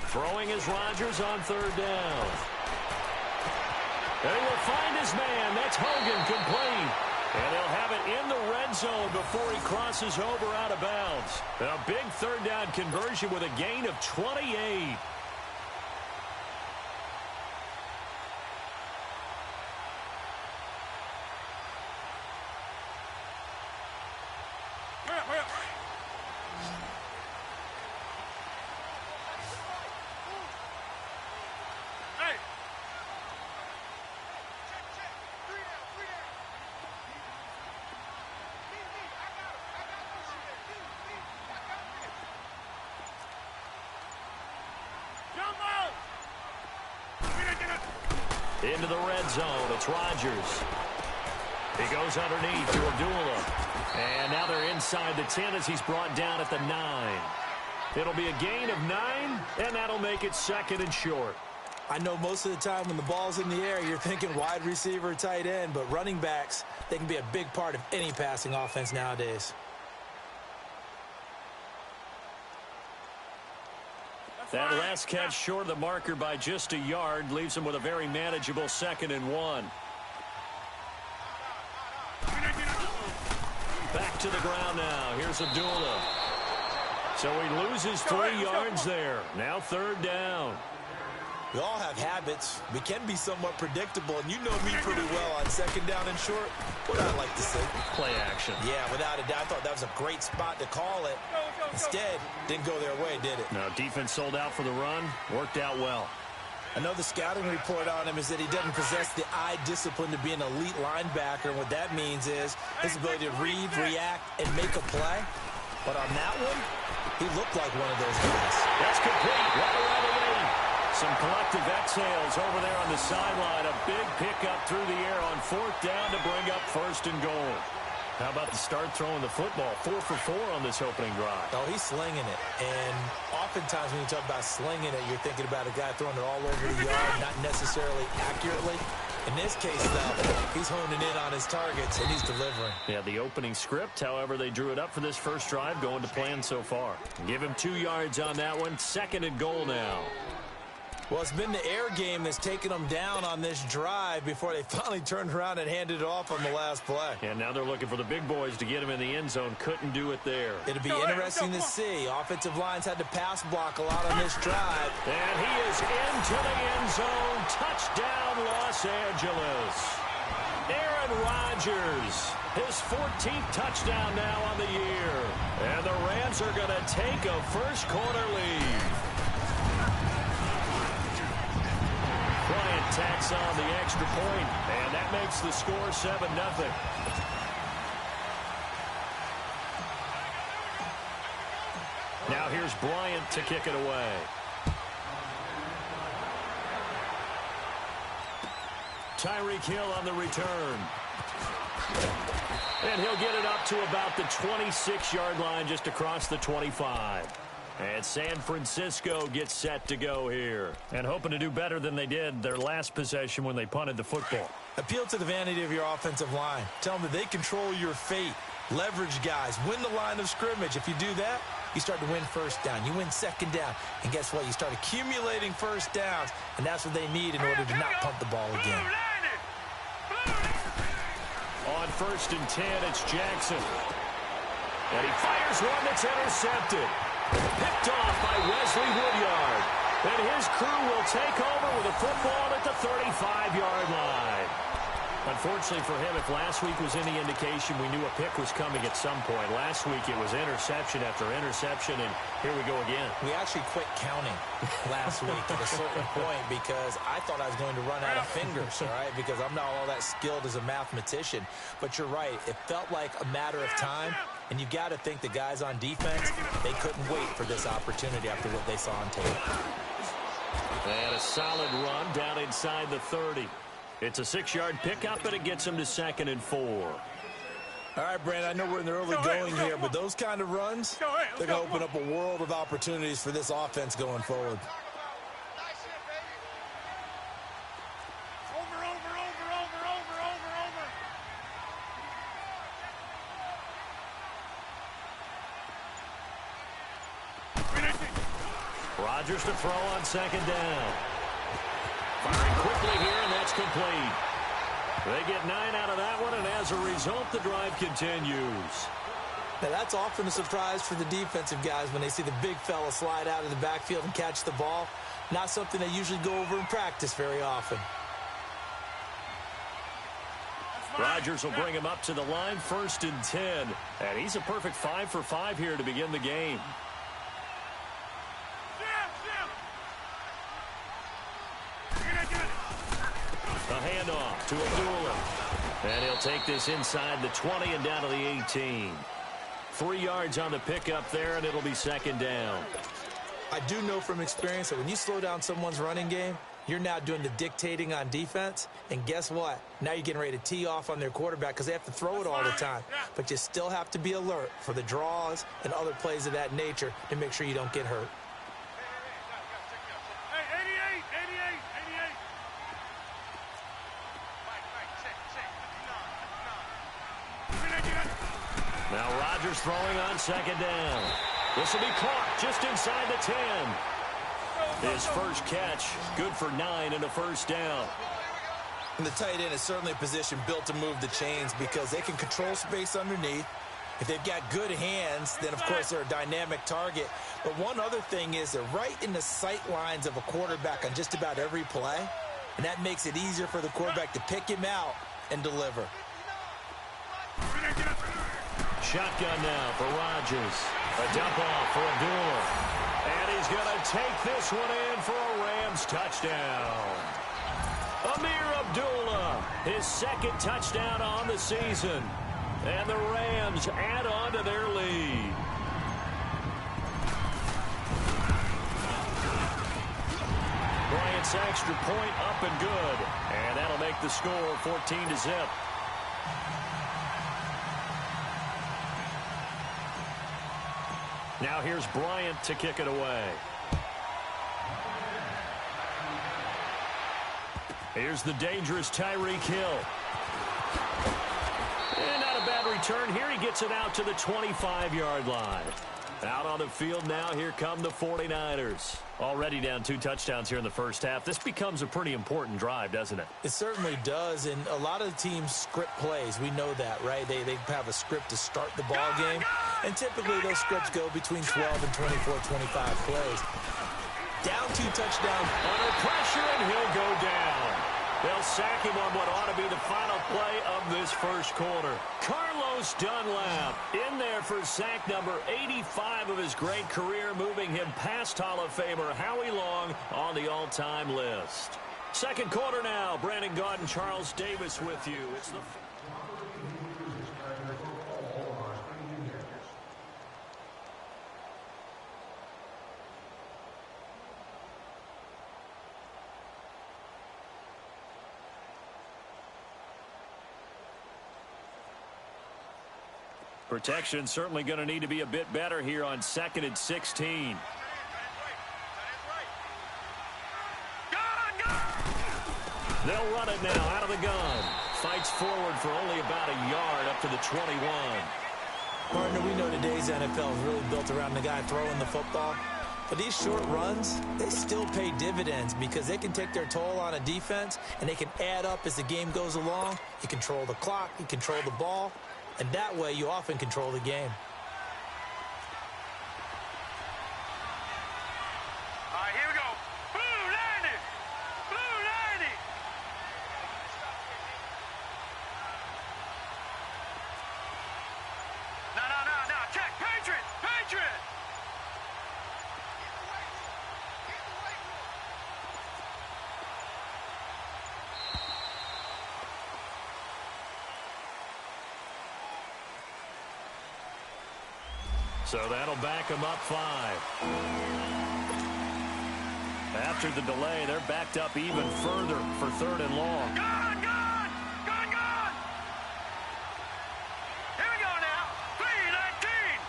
Throwing is Rodgers on third down. They will find his man. That's Hogan, complete. And they'll have it in the red zone before he crosses over out of bounds. A big third down conversion with a gain of 28. Into the red zone, it's Rodgers. He goes underneath to Abdullah. And now they're inside the 10 as he's brought down at the 9. It'll be a gain of 9, and that'll make it second and short. I know most of the time when the ball's in the air, you're thinking wide receiver, tight end, but running backs, they can be a big part of any passing offense nowadays. That last catch short of the marker by just a yard leaves him with a very manageable 2nd and 1. Back to the ground now. Here's Abdullah. So he loses 3 yards there. Now third down. We all have habits. We can be somewhat predictable, and you know me pretty well on 2nd down and short. What I like to say? Play action. Yeah, without a doubt. I thought that was a great spot to call it. Instead, didn't go their way, did it? No, defense sold out for the run. Worked out well. I know the scouting report on him is that he doesn't possess the eye discipline to be an elite linebacker. And what that means is his ability to read, react, and make a play. But on that one, he looked like one of those guys. That's complete. Right away. Some collective exhales over there on the sideline. A big pickup through the air on 4th down to bring up 1st and goal. How about the start throwing the football? 4 for 4 on this opening drive. Oh, he's slinging it. And oftentimes when you talk about slinging it, you're thinking about a guy throwing it all over the yard, not necessarily accurately. In this case, though, he's honing in on his targets, and he's delivering. Yeah, the opening script, however, they drew it up for this first drive, going to plan so far. Give him 2 yards on that one. 2nd and goal now. Well, it's been the air game that's taken them down on this drive before they finally turned around and handed it off on the last play. And now they're looking for the big boys to get him in the end zone. Couldn't do it there. It'll be interesting to see. Offensive lines had to pass block a lot on this drive. And he is into the end zone. Touchdown, Los Angeles. Aaron Rodgers, his 14th touchdown now on the year. And the Rams are going to take a first quarter lead. Bryant tacks on the extra point, and that makes the score 7-0. Now here's Bryant to kick it away. Tyreek Hill on the return. And he'll get it up to about the 26-yard line, just across the 25. And San Francisco gets set to go here. And hoping to do better than they did their last possession when they punted the football. Appeal to the vanity of your offensive line. Tell them that they control your fate. Leverage guys. Win the line of scrimmage. If you do that, you start to win 1st down. You win 2nd down. And guess what? You start accumulating 1st downs. And that's what they need in order to not punt the ball again. On 1st and 10, it's Jackson. And he fires one that's intercepted. Picked off by Wesley Woodyard. And his crew will take over with a football at the 35-yard line. Unfortunately for him, if last week was any indication, we knew a pick was coming at some point. Last week it was interception after interception, and here we go again. We actually quit counting last week at a certain point because I thought I was going to run out of fingers, all right, because I'm not all that skilled as a mathematician. But you're right. It felt like a matter of time, and you got to think the guys on defense, they couldn't wait for this opportunity after what they saw on tape. And a solid run down inside the 30. It's a 6-yard pickup, and it gets him to 2nd and 4. All right, Brandon, I know we're in the early going here, but those kind of runs, they're going to open up a world of opportunities for this offense going forward. Rodgers to throw on second down. Firing quickly here, and that's complete. They get 9 out of that one, and as a result, the drive continues. Now, that's often a surprise for the defensive guys when they see the big fella slide out of the backfield and catch the ball. Not something they usually go over in practice very often. Rodgers will bring him up to the line, 1st and 10. And he's a perfect 5 for 5 here to begin the game. A handoff to Abdullah. And he'll take this inside the 20 and down to the 18. 3 yards on the pickup there, and it'll be second down. I do know from experience that when you slow down someone's running game, you're now doing the dictating on defense. And guess what? Now you're getting ready to tee off on their quarterback because they have to throw it all the time. But you still have to be alert for the draws and other plays of that nature to make sure you don't get hurt. Now Rodgers throwing on second down. This will be caught just inside the 10. His first catch, good for 9 and a first down. And the tight end is certainly a position built to move the chains because they can control space underneath. If they've got good hands, then, of course, they're a dynamic target. But one other thing is they're right in the sight lines of a quarterback on just about every play, and that makes it easier for the quarterback to pick him out and deliver. Shotgun now for Rodgers. A dump off for Abdullah. And he's going to take this one in for a Rams touchdown. Amir Abdullah, his second touchdown on the season. And the Rams add on to their lead. Bryant's extra point up and good. And that'll make the score 14-0. Now here's Bryant to kick it away. Here's the dangerous Tyreek Hill. And not a bad return here. He gets it out to the 25-yard line. Out on the field now, here come the 49ers. Already down 2 touchdowns here in the first half. This becomes a pretty important drive, doesn't it? It certainly does, and a lot of the teams script plays. We know that, right? They have a script to start the ball game, and typically those scripts go between 12 and 24, 25 plays. Down 2 touchdowns. Under pressure, and he'll go down. They'll sack him on what ought to be the final play of this first quarter. Carlos Dunlap in there for sack number 85 of his great career, moving him past Hall of Famer Howie Long on the all-time list. Second quarter now. Brandon Gaudin, Charles Davis with you. It's the... Protection certainly going to need to be a bit better here on 2nd and 16. They'll run it now out of the gun. Fights forward for only about a yard up to the 21. Partner, we know today's NFL is really built around the guy throwing the football. But these short runs, they still pay dividends because they can take their toll on a defense and they can add up as the game goes along. You control the clock, you control the ball. And that way, you often control the game. All right, here we go. Blue 90! Blue 90! No. Check. Patriot! Patriot! So that'll back them up 5. After the delay, they're backed up even further for 3rd and long. Gone! Here we go now. 319!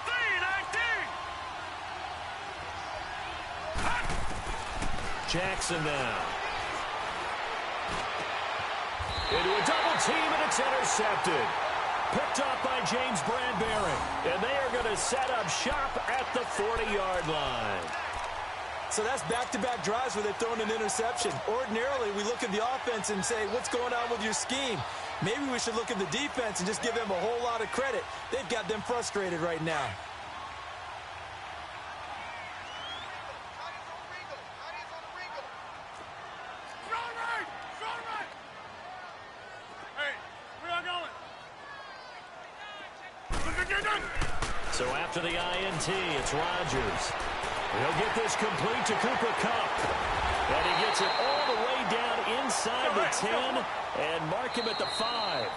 319! Jackson now. Into a double team, and it's intercepted. Picked up by James Bradbury. And they are going to set up shop at the 40-yard line. So that's back-to-back drives where they've thrown an interception. Ordinarily, we look at the offense and say, what's going on with your scheme? Maybe we should look at the defense and just give them a whole lot of credit. They've got them frustrated right now. So after the INT, it's Rodgers. He'll get this complete to Cooper Kupp. And he gets it all the way down inside the 10 and mark him at the 5.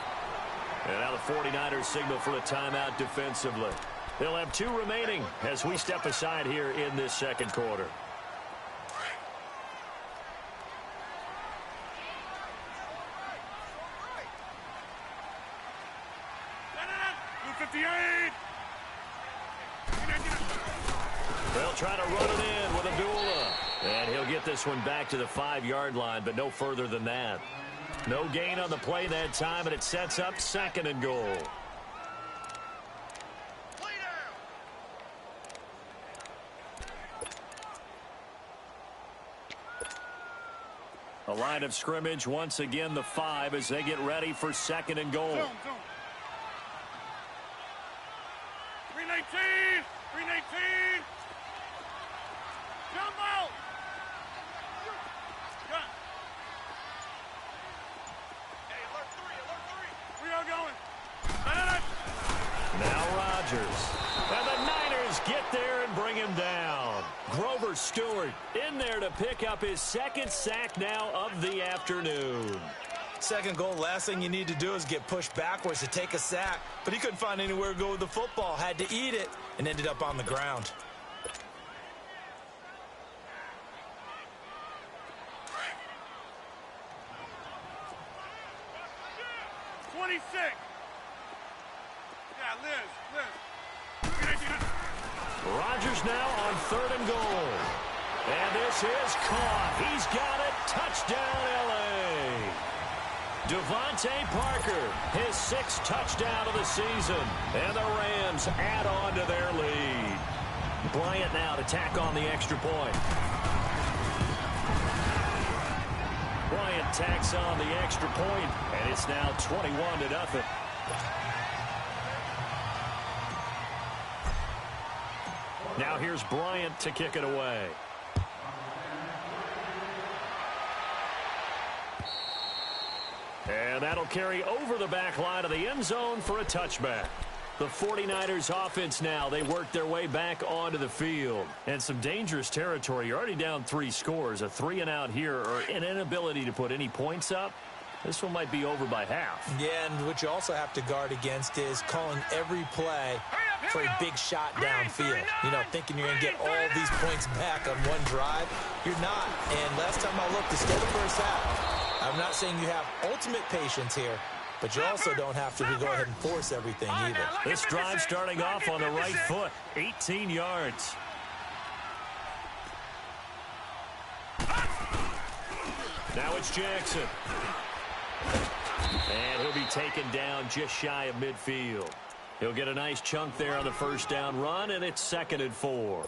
And now the 49ers signal for a timeout defensively. They'll have 2 remaining as we step aside here in this second quarter. They'll try to run it in with Abdullah. And he'll get this one back to the 5-yard line, but no further than that. No gain on the play that time, and it sets up 2nd and goal. A line of scrimmage, once again the 5 as they get ready for 2nd and goal. 319! Jump out! Hey, alert 3! We are going. Now Rodgers. And the Niners get there and bring him down. Grover Stewart in there to pick up his 2nd sack now of the afternoon. 2nd goal, last thing you need to do is get pushed backwards to take a sack. But he couldn't find anywhere to go with the football. Had to eat it and ended up on the ground. 26. Yeah, Liz. Rodgers now on 3rd and goal. And this is caught. He's got it. Touchdown, L.A. Devontae Parker, his 6th touchdown of the season. And the Rams add on to their lead. Bryant now to tack on the extra point. Bryant tacks on the extra point, and it's now 21-0. Now here's Bryant to kick it away. And that'll carry over the back line of the end zone for a touchback. The 49ers offense now, they work their way back onto the field. And some dangerous territory. You're already down 3 scores. A 3-and-out here or an inability to put any points up. This one might be over by half. Yeah, and what you also have to guard against is calling every play for a big shot downfield. You know, thinking you're going to get all these points back on one drive. You're not. And last time I looked, to stay the first half, I'm not saying you have ultimate patience here, but you also don't have to go ahead and force everything either. This drive starting off on the right foot, 18 yards. Now it's Jackson. And he'll be taken down just shy of midfield. He'll get a nice chunk there on the first down run, and it's 2nd and 4.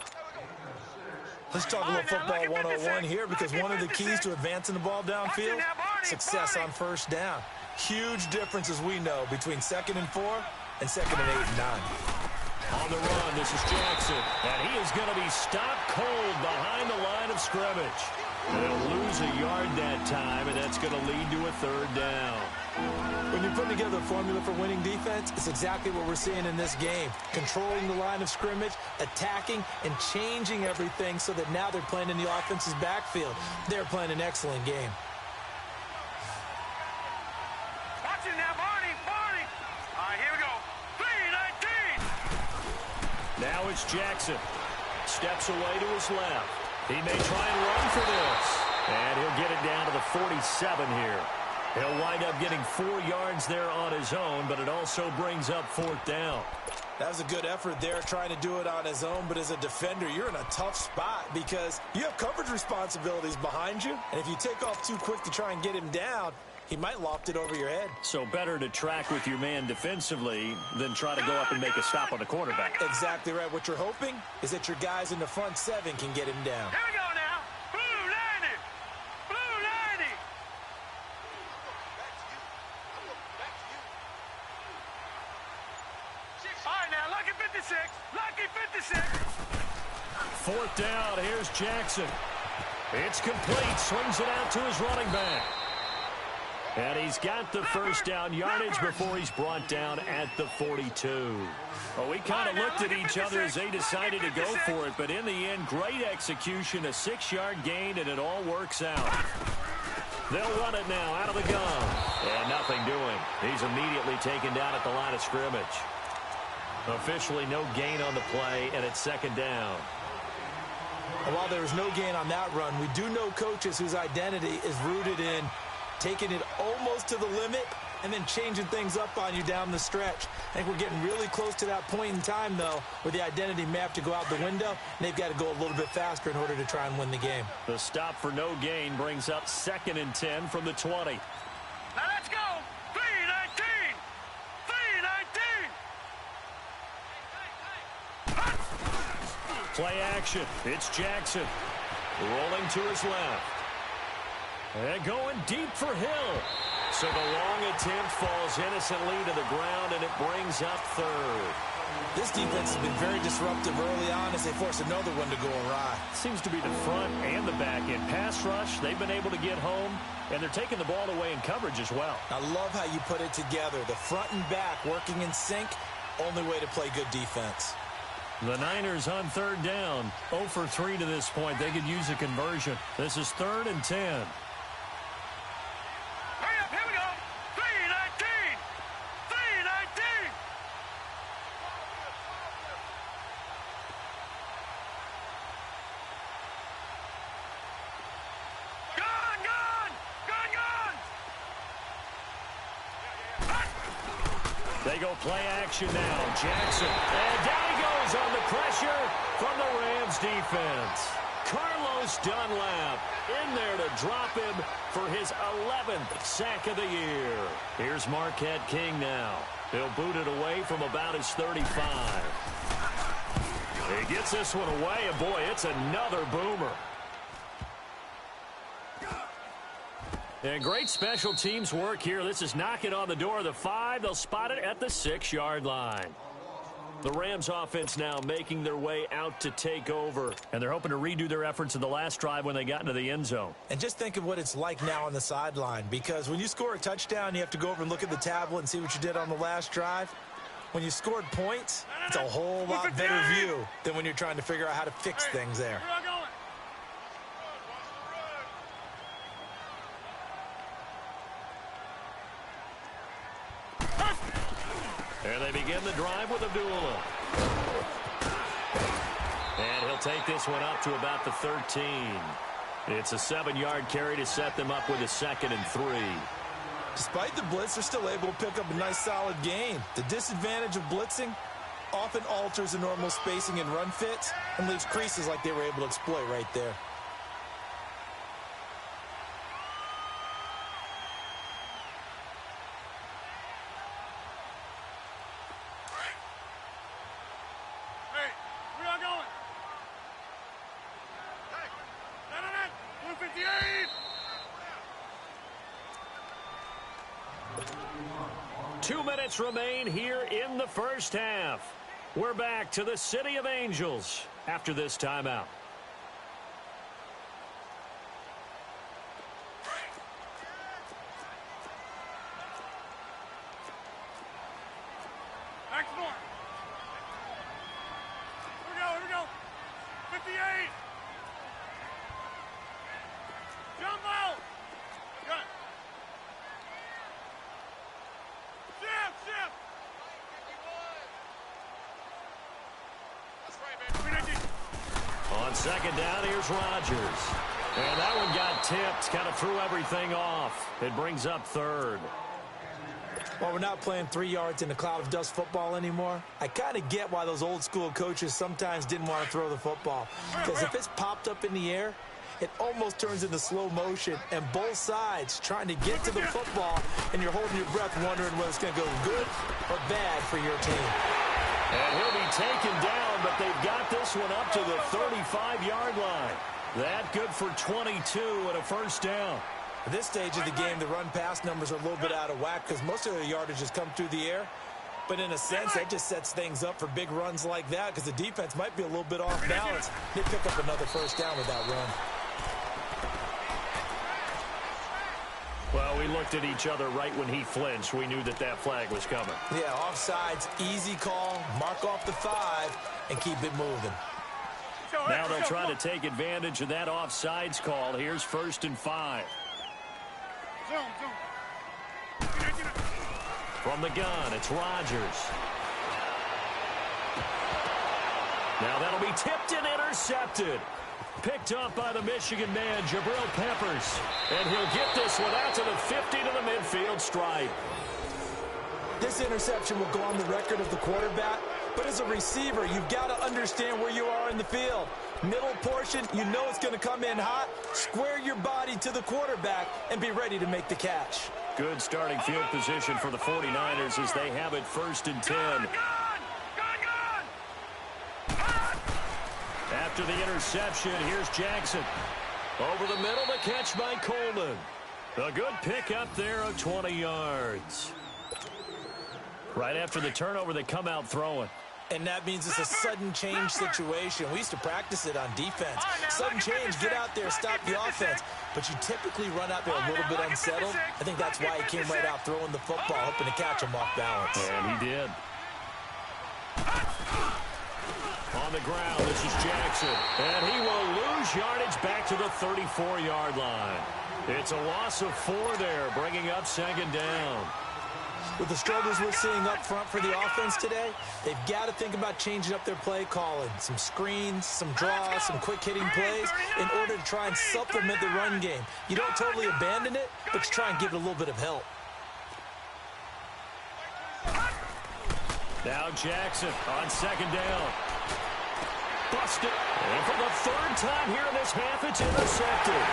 Let's talk a little football 101 here, because one of the keys to advancing the ball downfield, success on first down. Huge difference, as we know, between 2nd and 4 and 2nd and 8 and 9. On the run, this is Jackson, and he is going to be stopped cold behind the line of scrimmage. They'll lose a yard that time, and that's going to lead to a 3rd down. When you're putting together a formula for winning defense, it's exactly what we're seeing in this game. Controlling the line of scrimmage, attacking, and changing everything so that now they're playing in the offense's backfield. They're playing an excellent game. Watch it now, Barney. All right, here we go. 3-19. Now it's Jackson. Steps away to his left. He may try and run for this. And he'll get it down to the 47 here. He'll wind up getting 4 yards there on his own, but it also brings up 4th down. That was a good effort there, trying to do it on his own, but as a defender, you're in a tough spot because you have coverage responsibilities behind you, and if you take off too quick to try and get him down, he might loft it over your head. So better to track with your man defensively than try to go up and make a stop on the quarterback. Exactly right. What you're hoping is that your guys in the front 7 can get him down. Here we go now. Fourth down, here's Jackson. It's complete, swings it out to his running back. And he's got the first down yardage before he's brought down at the 42. Well, we kind of looked at each other as they decided to go for it, but in the end, great execution, a 6-yard gain, and it all works out. They'll run it now out of the gun. And nothing doing. He's immediately taken down at the line of scrimmage. Officially no gain on the play, and it's second down. And while there was no gain on that run, we do know coaches whose identity is rooted in taking it almost to the limit and then changing things up on you down the stretch. I think we're getting really close to that point in time, though, where the identity may have to go out the window, and they've got to go a little bit faster in order to try and win the game. The stop for no gain brings up 2nd and 10 from the 20. Now let's go. 3-19. 3-19. Play action. It's Jackson. Rolling to his left. And going deep for Hill. So the long attempt falls innocently to the ground, and it brings up 3rd. This defense has been very disruptive early on as they force another one to go awry. Seems to be the front and the back end. Pass rush, they've been able to get home, and they're taking the ball away in coverage as well. I love how you put it together. The front and back working in sync, only way to play good defense. The Niners on 3rd down. 0 for 3 to this point. They could use a conversion. This is 3rd and 10. They go play action now. Jackson. And down he goes on the pressure from the Rams defense. Carlos Dunlap in there to drop him for his 11th sack of the year. Here's Marquette King now. He'll boot it away from about his 35. He gets this one away, and boy, it's another boomer. And great special teams work here. This is knocking on the door of the 5. They'll spot it at the 6-yard line. The Rams offense now making their way out to take over. And they're hoping to redo their efforts in the last drive when they got into the end zone. And just think of what it's like now on the sideline. Because when you score a touchdown, you have to go over and look at the tablet and see what you did on the last drive. When you scored points, it's a whole lot better view than when you're trying to figure out how to fix things there. And they begin the drive with Abdullah. And he'll take this one up to about the 13. It's a 7-yard carry to set them up with a 2nd and 3. Despite the blitz, they're still able to pick up a nice solid gain. The disadvantage of blitzing often alters the normal spacing and run fits and leaves creases like they were able to exploit right there. Remain here in the first half. We're back to the City of Angels after this timeout. Here we go. 58. Jump out. Good. Shift. On 2nd down, here's Rodgers. And that one got tipped, kind of threw everything off. It brings up 3rd. While we're not playing 3 yards in a cloud of dust football anymore, I kind of get why those old school coaches sometimes didn't want to throw the football. Because if it's popped up in the air, it almost turns into slow motion, and both sides trying to get to the football, and you're holding your breath wondering whether it's going to go good or bad for your team. And he'll be taken down, but they've got this one up to the 35-yard line. That good for 22 and a first down. At this stage of the game, the run-pass numbers are a little bit out of whack because most of the yardage has come through the air. But in a sense, that just sets things up for big runs like that because the defense might be a little bit off balance. They pick up another first down with that run. Well, we looked at each other right when he flinched. We knew that that flag was coming. Yeah, offsides, easy call, mark off the 5, and keep it moving. Now they'll try to take advantage of that offsides call. Here's 1st and 5. From the gun, it's Rodgers. Now that'll be tipped and intercepted. Picked up by the Michigan man, Jabril Peppers. And he'll get this one out to the 50 to the midfield stripe. This interception will go on the record of the quarterback, but as a receiver, you've got to understand where you are in the field. Middle portion, you know it's going to come in hot. Square your body to the quarterback and be ready to make the catch. Good starting field position for the 49ers as they have it 1st and 10. After the interception, here's Jackson. Over the middle, the catch by Coleman. A good pickup there of 20 yards. Right after the turnover, they come out throwing. And that means it's a sudden change situation. We used to practice it on defense. Sudden change, get out there, stop the offense. But you typically run out there a little bit unsettled. I think that's why he came right out throwing the football, hoping to catch him off balance. And he did. On the ground, this is Jackson. And he will lose yardage back to the 34-yard line. It's a loss of 4 there, bringing up 2nd down. With the struggles we're seeing up front for the offense today, they've got to think about changing up their play calling. Some screens, some draws, some quick-hitting plays in order to try and supplement the run game. You don't totally abandon it, but you try and give it a little bit of help. Now Jackson on 2nd down. Busted. And for the 3rd time here in this half, it's intercepted.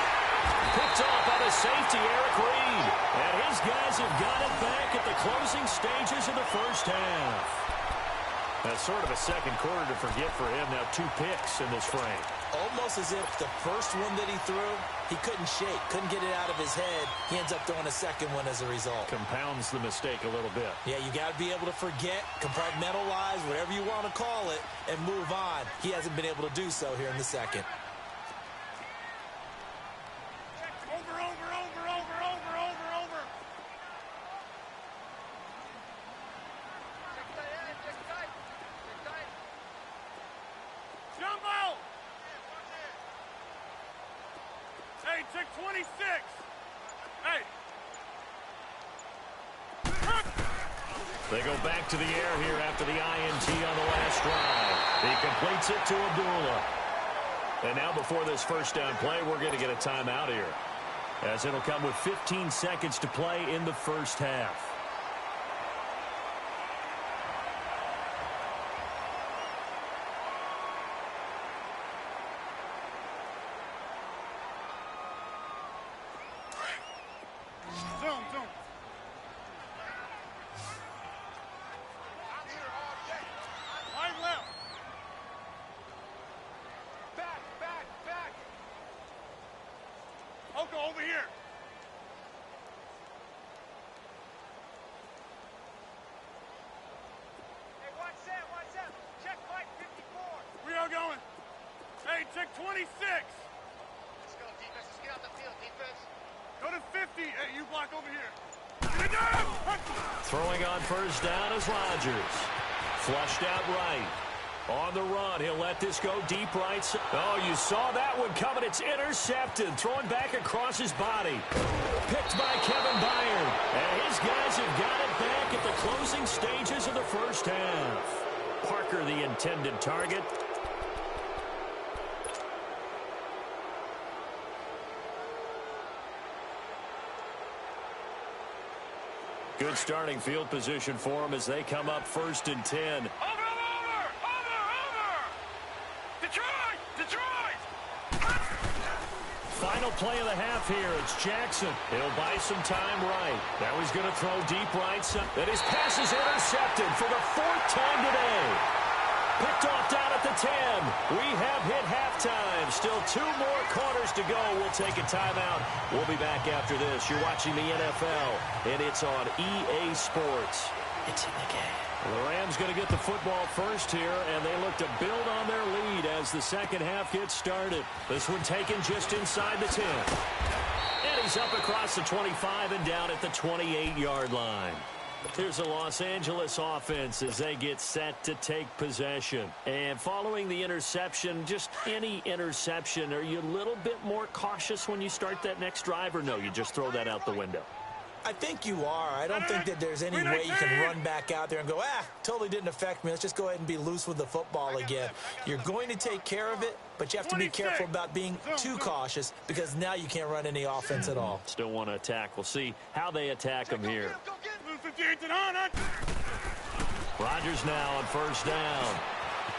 Picked off by the safety, Eric Reed. And his guys have got it back at the closing stages of the 1st half. That's sort of a second quarter to forget for him. Now 2 picks in this frame. Almost as if the first one that he threw, he couldn't shake, couldn't get it out of his head. He ends up throwing a second one as a result. Compounds the mistake a little bit. Yeah, you got to be able to forget, compartmentalize, whatever you want to call it, and move on. He hasn't been able to do so here in the second. Hey, check 26. Hey. They go back to the air here after the INT on the last drive. He completes it to Abdullah. And now before this 1st down play, we're going to get a timeout here, as it'll come with 15 seconds to play in the 1st half. Over here. Hey, watch that. Check Mike 54. We are going. Hey, check 26. Let's go, defense. Let's get out the field, defense. Go to 50. Hey, you block over here. Get it down. Throwing on 1st down is Rodgers. Flushed out right. On the run, he'll let this go deep right. Oh, you saw that one coming. It's intercepted. Throwing back across his body. Picked by Kevin Byard. And his guys have got it back at the closing stages of the 1st half. Parker, the intended target. Good starting field position for them as they come up 1st and 10. Final play of the half here. It's Jackson. He'll buy some time right. Now he's going to throw deep right. And his pass is intercepted for the 4th time today. Picked off down at the 10. We have hit halftime. Still 2 more quarters to go. We'll take a timeout. We'll be back after this. You're watching the NFL, and it's on EA Sports. It's in the game. Well, the Rams going to get the football first here, and they look to build on their lead as the second half gets started. This one taken just inside the 10. And he's up across the 25 and down at the 28-yard line. Here's the Los Angeles offense as they get set to take possession. And following the interception, just any interception, are you a little bit more cautious when you start that next drive, or no, you just throw that out the window? I think you are. I don't think that there's any way you can run back out there and go, totally didn't affect me. Let's just go ahead and be loose with the football again. You're going to take care of it, but you have to be careful about being too cautious because now you can't run any offense at all. Still want to attack. We'll see how they attack them here. Rodgers now on first down.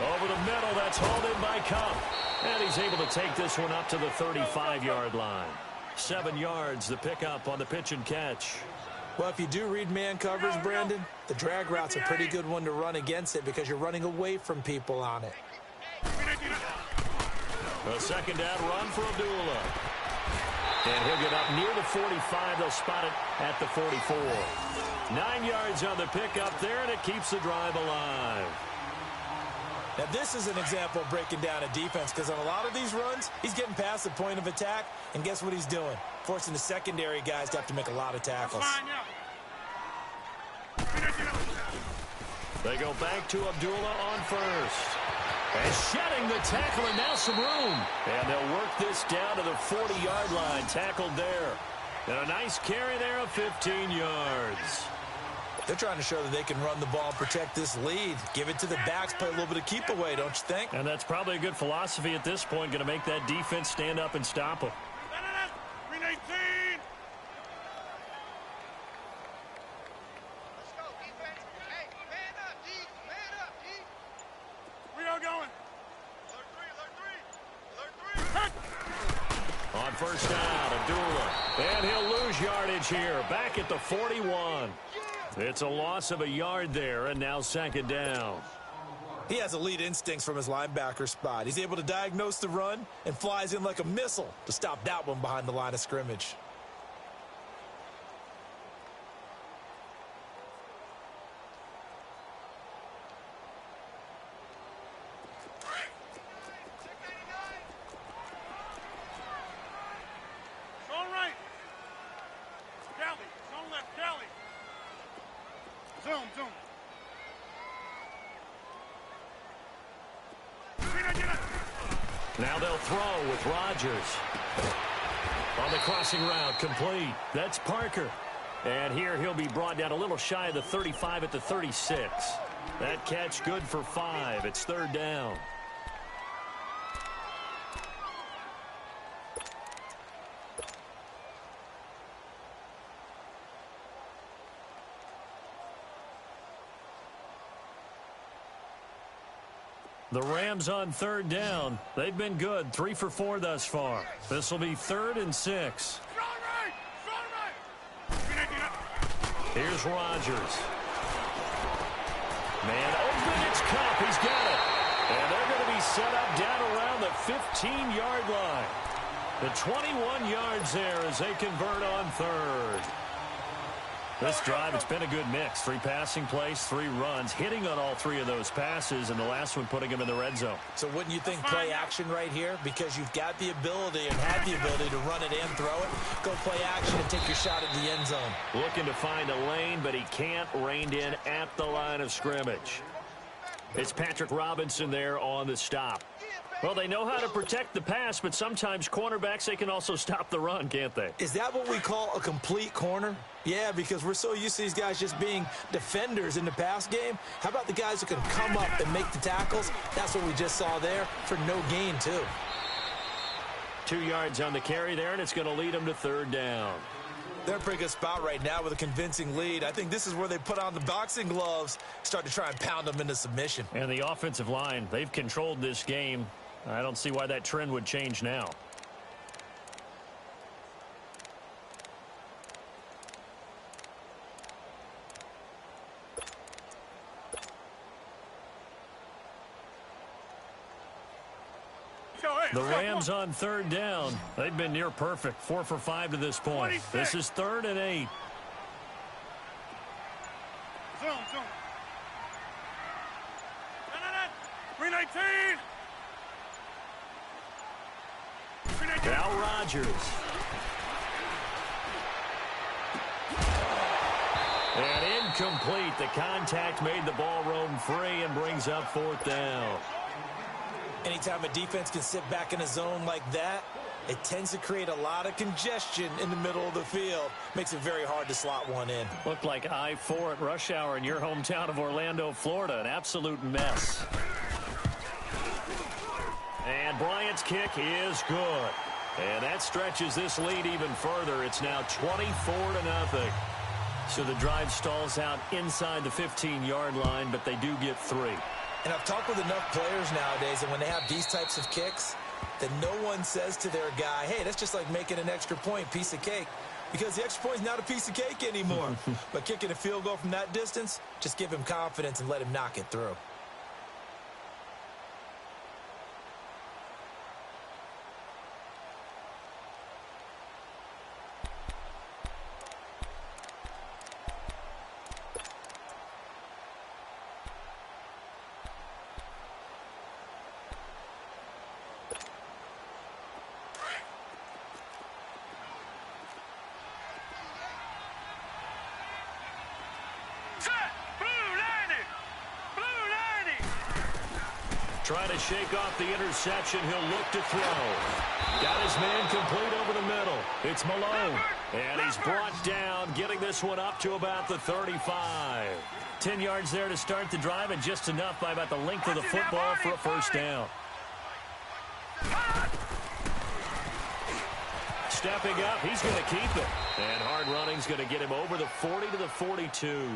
Over the middle, that's hauled in by Cup. And he's able to take this one up to the 35-yard line. 7 yards, the pickup on the pitch and catch. Well, if you do read man coverage, Brandon, the drag route's a pretty good one to run against it because you're running away from people on it. A second down run for Abdullah. And he'll get up near the 45. They'll spot it at the 44. 9 yards on the pickup there, and it keeps the drive alive. Now, this is an example of breaking down a defense because on a lot of these runs, he's getting past the point of attack, and guess what he's doing? Forcing the secondary guys to have to make a lot of tackles. They go back to Abdullah on first. And shedding the tackle, and now some room. And they'll work this down to the 40-yard line, tackled there. And a nice carry there of 15 yards. They're trying to show that they can run the ball and protect this lead. Give it to the backs, play a little bit of keep away, don't you think? And that's probably a good philosophy at this point, going to make that defense stand up and stop them. On first down, Abdullah. And he'll lose yardage here, back at the 41. It's a loss of a yard there, and now second down. He has elite instincts from his linebacker spot. He's able to diagnose the run and flies in like a missile to stop that one behind the line of scrimmage. Now they'll throw with Rodgers. On the crossing route, complete. That's Parker. And here he'll be brought down a little shy of the 35 at the 36. That catch good for 5. It's third down. The Rams on third down. They've been good, 3 for 4 thus far. This will be 3rd and 6. Here's Rodgers. Man open, it's Cup. He's got it. And they're going to be set up down around the 15-yard line. The 21 yards there as they convert on third. This drive, it's been a good mix. 3 passing plays, 3 runs, hitting on all 3 of those passes, and the last one putting him in the red zone. So wouldn't you think play action right here? Because you've got the ability and had the ability to run it and throw it. Go play action and take your shot at the end zone. Looking to find a lane, but he can't. Reined in at the line of scrimmage. It's Patrick Robinson there on the stop. Well, they know how to protect the pass, but sometimes cornerbacks, they can also stop the run, can't they? Is that what we call a complete corner? Yeah, because we're so used to these guys just being defenders in the pass game. How about the guys who can come up and make the tackles? That's what we just saw there for no gain, too. 2 yards on the carry there, and it's going to lead them to third down. They're in a pretty good spot right now with a convincing lead. I think this is where they put on the boxing gloves, start to try and pound them into submission. And the offensive line, they've controlled this game. I don't see why that trend would change now. The Rams on third down. They've been near perfect. 4 for 5 to this point. This is 3rd and 8. Zoom. No. 319. Now Rodgers. And incomplete. The contact made the ball roam free and brings up 4th down. Anytime a defense can sit back in a zone like that, it tends to create a lot of congestion in the middle of the field. Makes it very hard to slot one in. Looked like I-4 at rush hour in your hometown of Orlando, Florida. An absolute mess. And Bryant's kick is good. And that stretches this lead even further. It's now 24-0. So the drive stalls out inside the 15-yard line, but they do get 3. And I've talked with enough players nowadays, and when they have these types of kicks, that no one says to their guy, hey, that's just like making an extra point, piece of cake. Because the extra point is not a piece of cake anymore. But kicking a field goal from that distance, just give him confidence and let him knock it through. Trying to shake off the interception. He'll look to throw. Got his man complete over the middle. It's Malone. And he's brought down, getting this one up to about the 35. 10 yards there to start the drive, and just enough by about the length of the football for a first down. Stepping up, he's going to keep it. And hard running's going to get him over the 40 to the 42.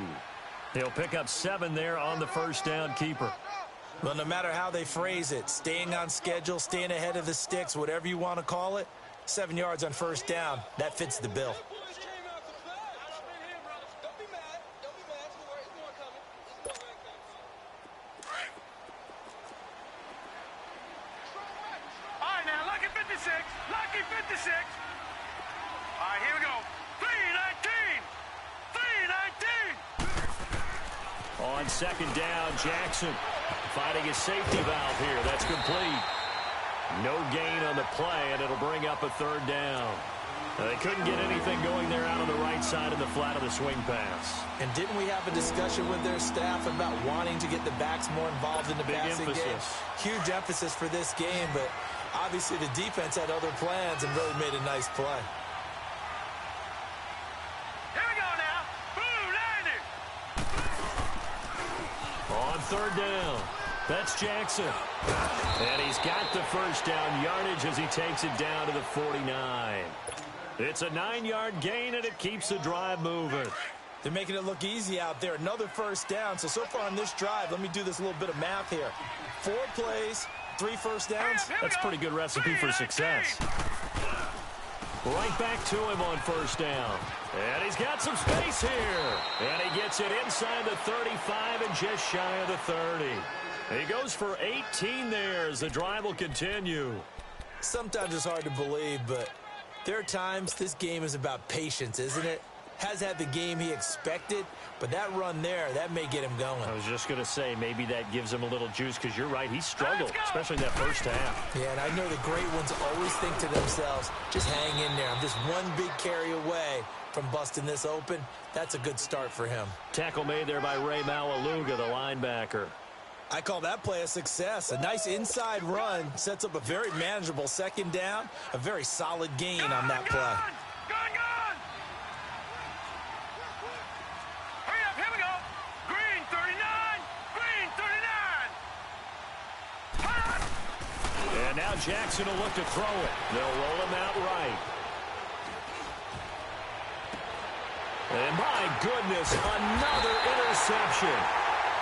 He'll pick up 7 there on the first down keeper. Well, no matter how they phrase it, staying on schedule, staying ahead of the sticks, whatever you want to call it, 7 yards on first down, that fits the bill. All right, now, lucky 56. Lucky 56. All right, here we go. 319. 319. On second down, Jackson finding his safety valve here. That's complete. No gain on the play, and it'll bring up a 3rd down. They couldn't get anything going there out on the right side of the flat of the swing pass. And didn't we have a discussion with their staff about wanting to get the backs more involved in the passing game? Huge emphasis for this game, but obviously the defense had other plans and really made a nice play. Here we go now. Boom, 90. On 3rd down, that's Jackson. And he's got the first down yardage as he takes it down to the 49. It's a 9-yard gain, and it keeps the drive moving. They're making it look easy out there. Another first down. So far on this drive, let me do this little bit of math here. 4 plays, 3 first downs. That's a pretty good recipe for success. Right back to him on first down. And he's got some space here. And he gets it inside the 35 and just shy of the 30. He goes for 18 there as the drive will continue. Sometimes it's hard to believe, but there are times this game is about patience, isn't it? Has had the game he expected, but that run there, that may get him going. I was just going to say, maybe that gives him a little juice, because you're right, he struggled, especially in that first half. Yeah, and I know the great ones always think to themselves, just hang in there. I'm just one big carry away from busting this open. That's a good start for him. Tackle made there by Ray Malaluga, the linebacker. I call that play a success. A nice inside run sets up a very manageable second down, a very solid gain on that play. Gone. Hurry up, here we go. Green 39. And now Jackson will look to throw it. They'll roll him out right. And my goodness, another interception.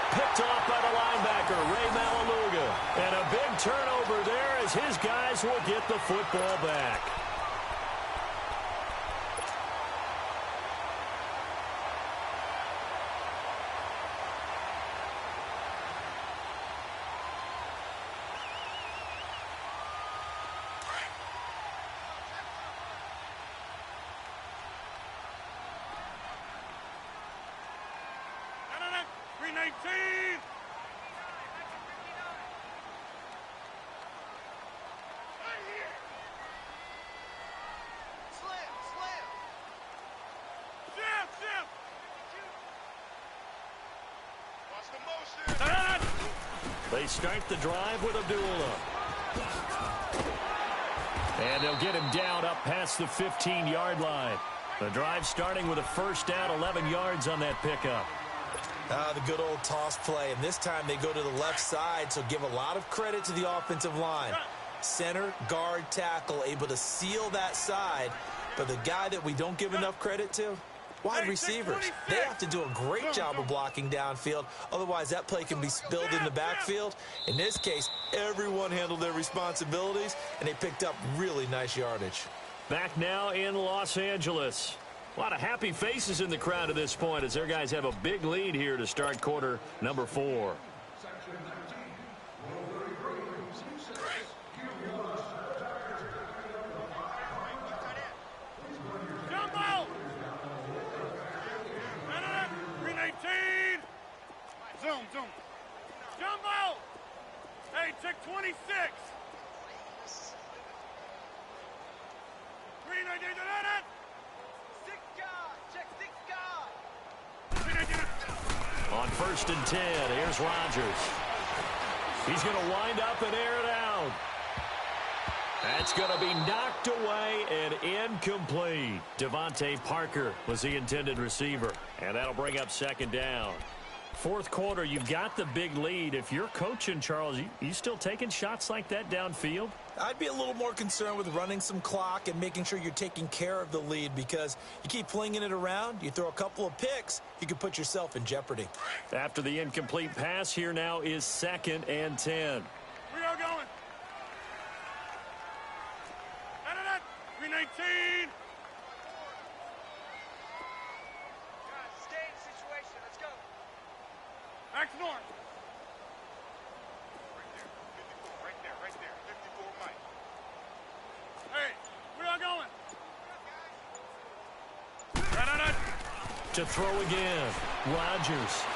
Picked off by the linebacker, Ray Malaluga. And a big turnover there as his guys will get the football back. 319. Right here. Slam. Jim. Watch the motion. They start the drive with Abdullah. And they'll get him down up past the 15-yard line. The drive starting with a first down, 11 yards on that pickup. The good old toss play, and this time they go to the left side, so give a lot of credit to the offensive line. Center, guard, tackle, able to seal that side, but the guy that we don't give enough credit to, wide receivers. They have to do a great job of blocking downfield, otherwise that play can be spilled in the backfield. In this case, everyone handled their responsibilities, and they picked up really nice yardage. Back now in Los Angeles. A lot of happy faces in the crowd at this point as their guys have a big lead here to start quarter number 4. Jumbo! 319. Zoom. Jumbo! Hey, check 26. 319. On first and 10, here's Rodgers. He's going to wind up and air it out. That's going to be knocked away and incomplete. Devontae Parker was the intended receiver, and that'll bring up second down. Fourth quarter, you've got the big lead. If you're coaching, Charles, you still taking shots like that downfield? I'd be a little more concerned with running some clock and making sure you're taking care of the lead, because you keep flinging it around, you throw a couple of picks, you can put yourself in jeopardy. After the incomplete pass, here now is second and 10. We are going. 319. Stay in situation. Let's go. Back to north. Right there. 54 Mike. Hey, we are going. To throw again, Rodgers.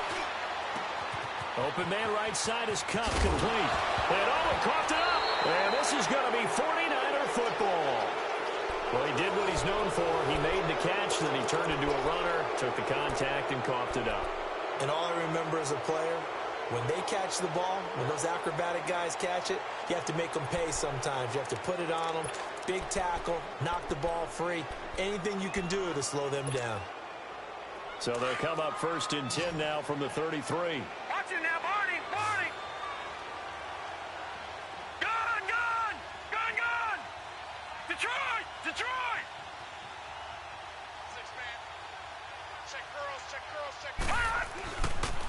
Open man right side is Cup, complete. And coughed it up. And this is going to be 49er football. Well, he did what he's known for. He made the catch, then he turned into a runner, took the contact, and coughed it up. And all I remember as a player, when they catch the ball, when those acrobatic guys catch it, you have to make them pay sometimes. You have to put it on them, big tackle, knock the ball free, anything you can do to slow them down. So they'll come up first and 10 now from the 33. Watch it now, Barney. Gun. Detroit. 6-man. Check girls.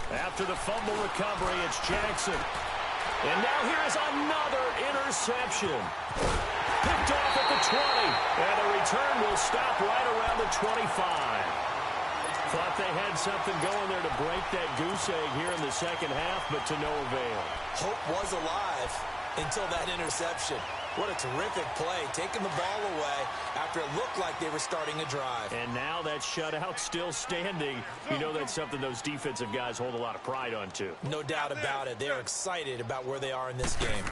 After the fumble recovery, it's Jackson. And now here's another interception. Picked off at the 20. And the return will stop right around the 25. Thought they had something going there to break that goose egg here in the second half, but to no avail. Hope was alive until that interception. What a terrific play, taking the ball away after it looked like they were starting a drive. And now that shutout still standing. You know that's something those defensive guys hold a lot of pride on, too. No doubt about it. They're excited about where they are in this game.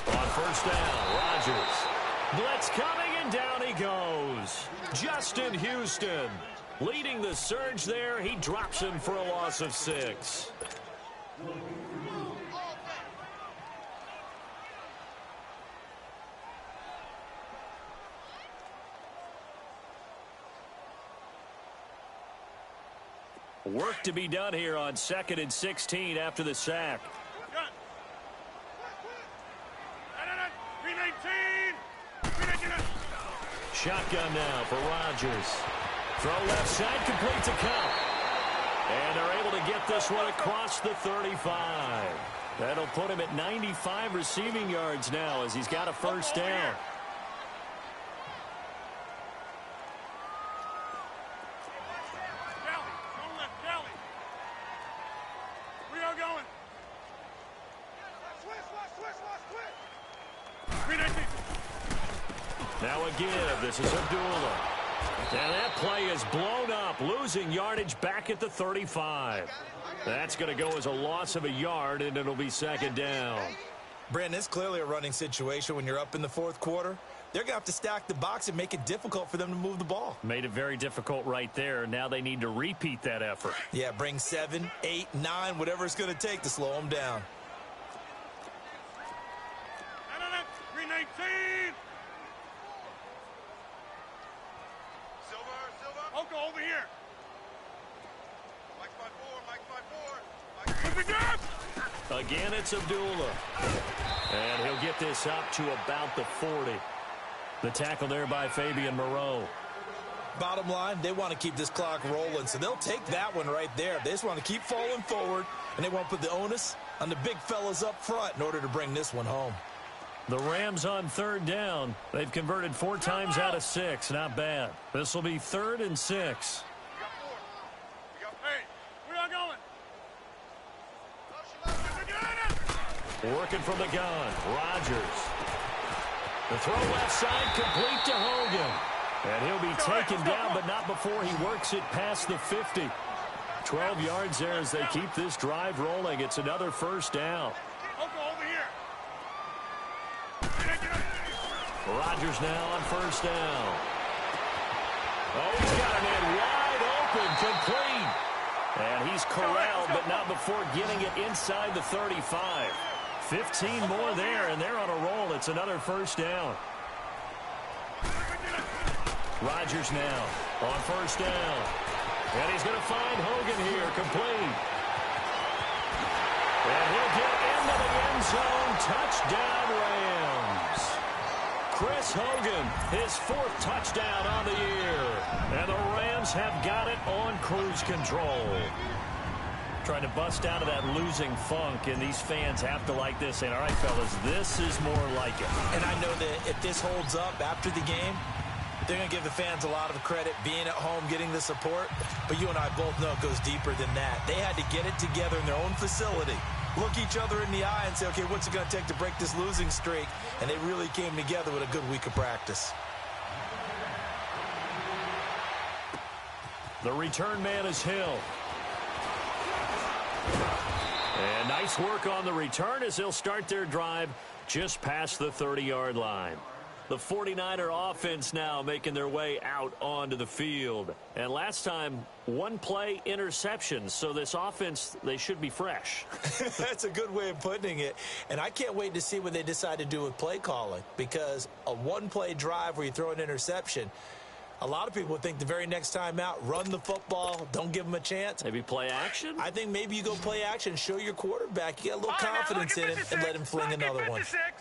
On first down, Rodgers. Blitz coming, and down he goes. Justin Houston leading the surge there. He drops him for a loss of 6. Work to be done here on 2nd and 16 after the sack. Shotgun now for Rodgers. Throw left side, complete to Cup. And they're able to get this one across the 35. That'll put him at 95 receiving yards now as he's got a first down. Now a give. This is Abdullah. And that play is blown up, losing yardage back at the 35. That's going to go as a loss of a yard, and it'll be second down. Brandon, it's clearly a running situation when you're up in the fourth quarter. They're going to have to stack the box and make it difficult for them to move the ball. Made it very difficult right there. Now they need to repeat that effort. Yeah, bring 7, 8, 9, whatever it's going to take to slow them down. 319. Silver. Oko, over here. Mike's my 4. What's it got? Again, it's Abdullah. And he'll get this up to about the 40. The tackle there by Fabian Moreau. Bottom line, they want to keep this clock rolling, so they'll take that one right there. They just want to keep falling forward, and they want to put the onus on the big fellas up front in order to bring this one home. The Rams on third down. They've converted 4 times out of 6. Not bad. This will be 3rd and 6. Hey, where y'all going? Working from the gun. Rodgers. The throw left side, complete to Hogan. And he'll be taken down, but not before he works it past the 50. 12 yards there as they keep this drive rolling. It's another first down. Over here. Rodgers now on first down. Oh, he's got an in wide open, complete. And he's corralled, but not before getting it inside the 35. 15 more there, and they're on a roll. It's another first down. Rodgers now on first down. And he's going to find Hogan here, complete. And he'll get into the end zone. Touchdown, Rams. Chris Hogan, his 4th touchdown on the year. And the Rams have got it on cruise control. Trying to bust out of that losing funk, and these fans have to like this. And all right, fellas, this is more like it. And I know that if this holds up after the game, they're going to give the fans a lot of credit being at home, getting the support. But you and I both know it goes deeper than that. They had to get it together in their own facility, look each other in the eye and say, okay, what's it going to take to break this losing streak? And they really came together with a good week of practice. The return man is Hill. And nice work on the return as they'll start their drive just past the 30-yard line. The 49er offense now making their way out onto the field. And last time, 1 play interception. So this offense, they should be fresh. That's a good way of putting it. And I can't wait to see what they decide to do with play calling. Because a 1-play drive where you throw an interception, a lot of people would think the very next time out, run the football, don't give them a chance. Maybe play action? I think maybe you go play action, show your quarterback, you get a little confidence in him, and let him fling another one. Here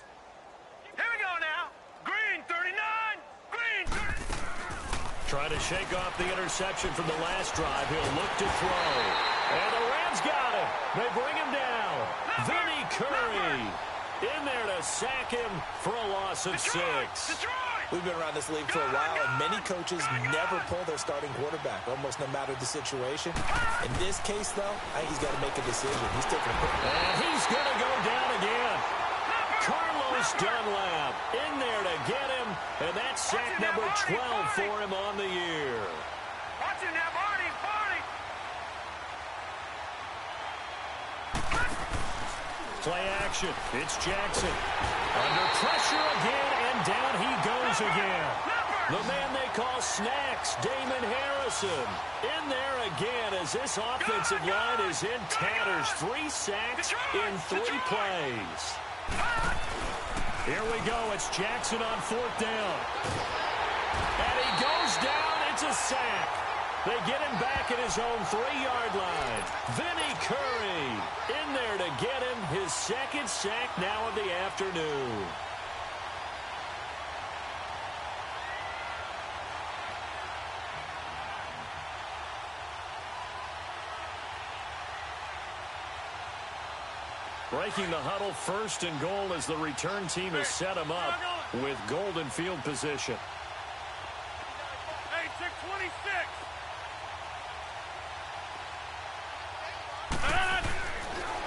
we go now. Green, 39. Green, 39. Trying to shake off the interception from the last drive. He'll look to throw. And the Rams got him. They bring him down. Vinny Curry in there to sack him for a loss of 6. We've been around this league for a while, and many coaches never pull their starting quarterback, almost no matter the situation. In this case, though, I think he's got to make a decision. He's taking a quick. And he's going to go down again. Carlos Dunlap in there to get him, and that's sack number 12 for him on the year. Watch it now, Barney. Play action. It's Jackson. Under pressure again, and down he goes again. The man they call Snacks, Damon Harrison. In there again as this offensive line is in tatters. 3 sacks in 3 plays. Here we go. It's Jackson on 4th down. And he goes down. It's a sack. They get him back at his own 3-yard line. Vinny Curry in there to get him his 2nd sack now of the afternoon. Breaking the huddle, 1st and goal as the return team has set him up with golden field position. Hey, 626.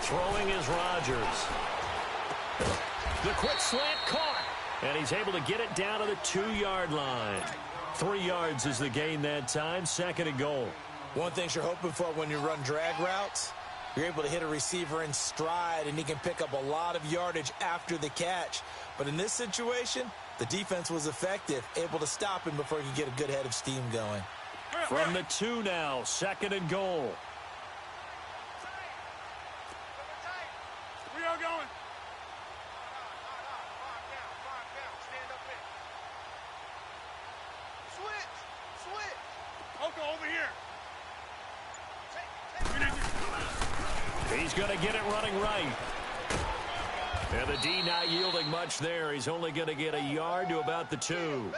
Throwing is Rodgers. The quick slant caught. And he's able to get it down to the 2-yard line. 3 yards is the gain that time. 2nd and goal. One thing you're hoping for when you run drag routes, you're able to hit a receiver in stride, and he can pick up a lot of yardage after the catch. But in this situation, the defense was effective, able to stop him before he could get a good head of steam going. From the 2 now, 2nd and goal. We are going. Switch. Oko, over here. He's going to get it running right. And the D not yielding much there. He's only going to get a yard to about the 2.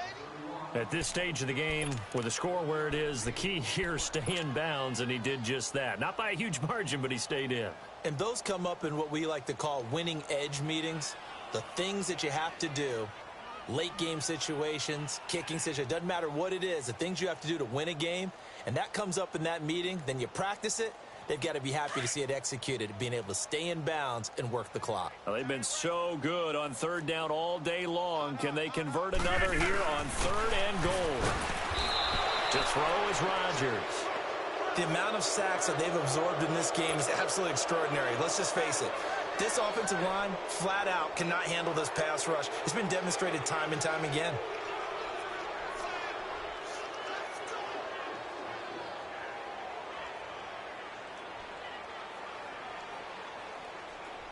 At this stage of the game, with the score where it is, the key here is stay in bounds, and he did just that. Not by a huge margin, but he stayed in. And those come up in what we like to call winning edge meetings. The things that you have to do, late game situations, kicking situations, doesn't matter what it is, the things you have to do to win a game, and that comes up in that meeting, then you practice it. They've got to be happy to see it executed, being able to stay in bounds and work the clock. Well, they've been so good on 3rd down all day long. Can they convert another here on 3rd and goal? To throw is Rodgers. The amount of sacks that they've absorbed in this game is absolutely extraordinary. Let's just face it. This offensive line, flat out, cannot handle this pass rush. It's been demonstrated time and time again.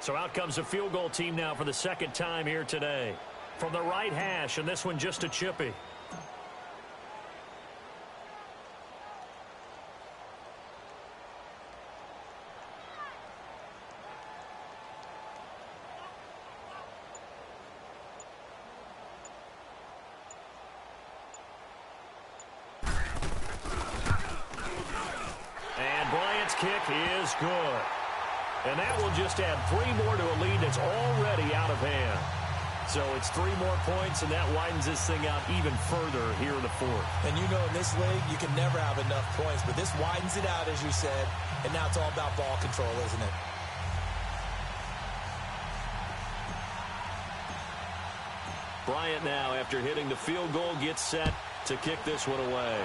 So out comes a field goal team now for the 2nd time here today. From the right hash, and this one just a chippy. And Bryant's kick is good. And that will just add 3 more to a lead that's already out of hand. So it's 3 more points, and that widens this thing out even further here in the 4th. And you know in this league, you can never have enough points, but this widens it out, as you said, and now it's all about ball control, isn't it? Bryant now, after hitting the field goal, gets set to kick this one away.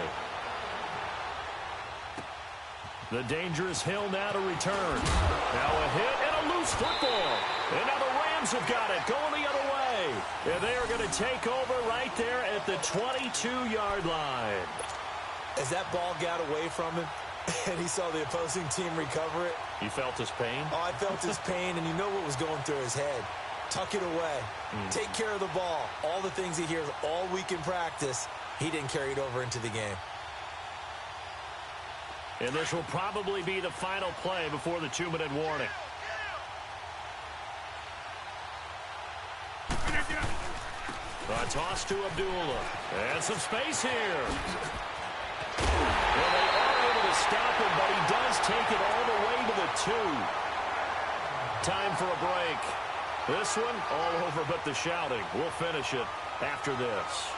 The dangerous Hill now to return. Now a hit and a loose football. And now the Rams have got it, going the other way. And they are going to take over right there at the 22-yard line. As that ball got away from him and he saw the opposing team recover it. You felt his pain? Oh, I felt his pain, and you know what was going through his head. Tuck it away. Take care of the ball. All the things he hears all week in practice, he didn't carry it over into the game. And this will probably be the final play before the 2-minute warning. A toss to Abdullah. And some space here. Well, they are able to stop him, but he does take it all the way to the 2. Time for a break. This one, all over but the shouting. We'll finish it after this.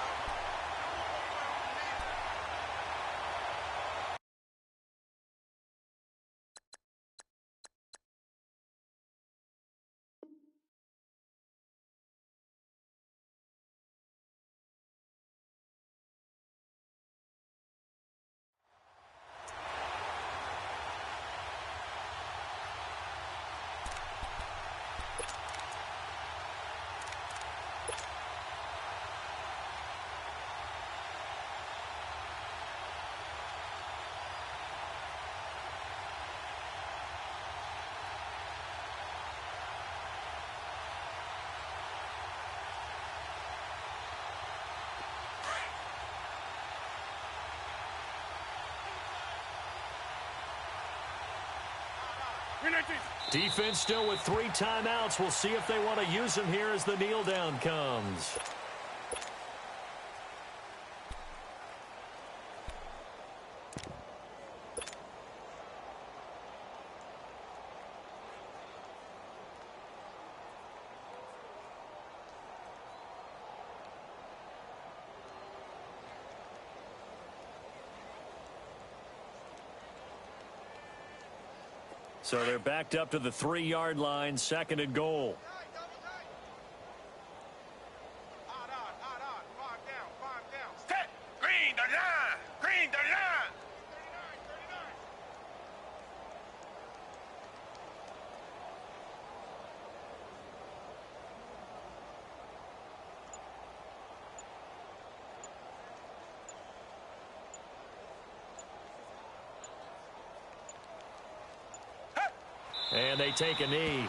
Defense still with 3 timeouts. We'll see if they want to use them here as the kneel down comes. So they're backed up to the 3-yard line, 2nd and goal. Set. Green, And they take a knee.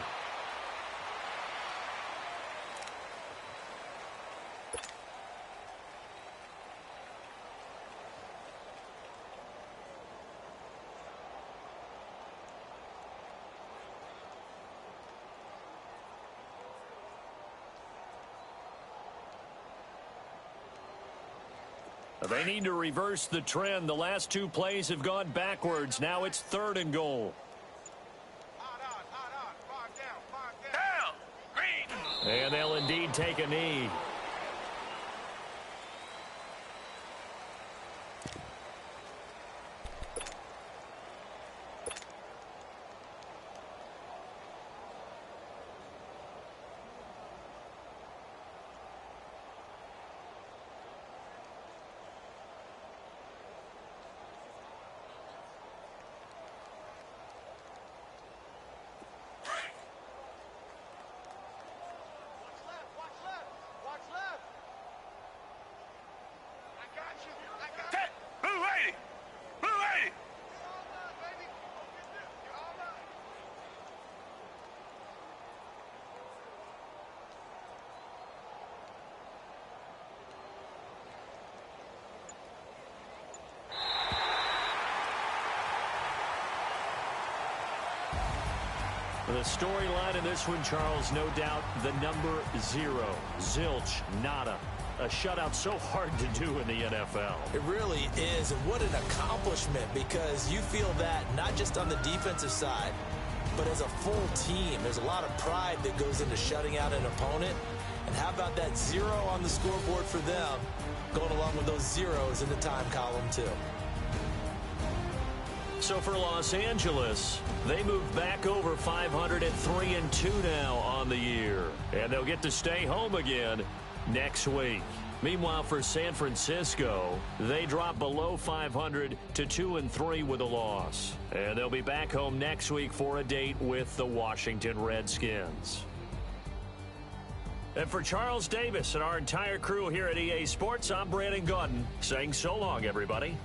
They need to reverse the trend. The last two plays have gone backwards. Now it's 3rd and goal. Down. Green. And they'll indeed take a knee. The storyline in this one, Charles, no doubt the number 0. Zilch, nada. A shutout so hard to do in the NFL. It really is, and what an accomplishment, because you feel that not just on the defensive side, but as a full team. There's a lot of pride that goes into shutting out an opponent. And how about that 0 on the scoreboard for them, going along with those zeros in the time column, too. So for Los Angeles, they move back over 500 at 3-2 now on the year. And they'll get to stay home again next week. Meanwhile, for San Francisco, they drop below 500 to 2-3 with a loss. And they'll be back home next week for a date with the Washington Redskins. And for Charles Davis and our entire crew here at EA Sports, I'm Brandon Gaudin saying so long, everybody.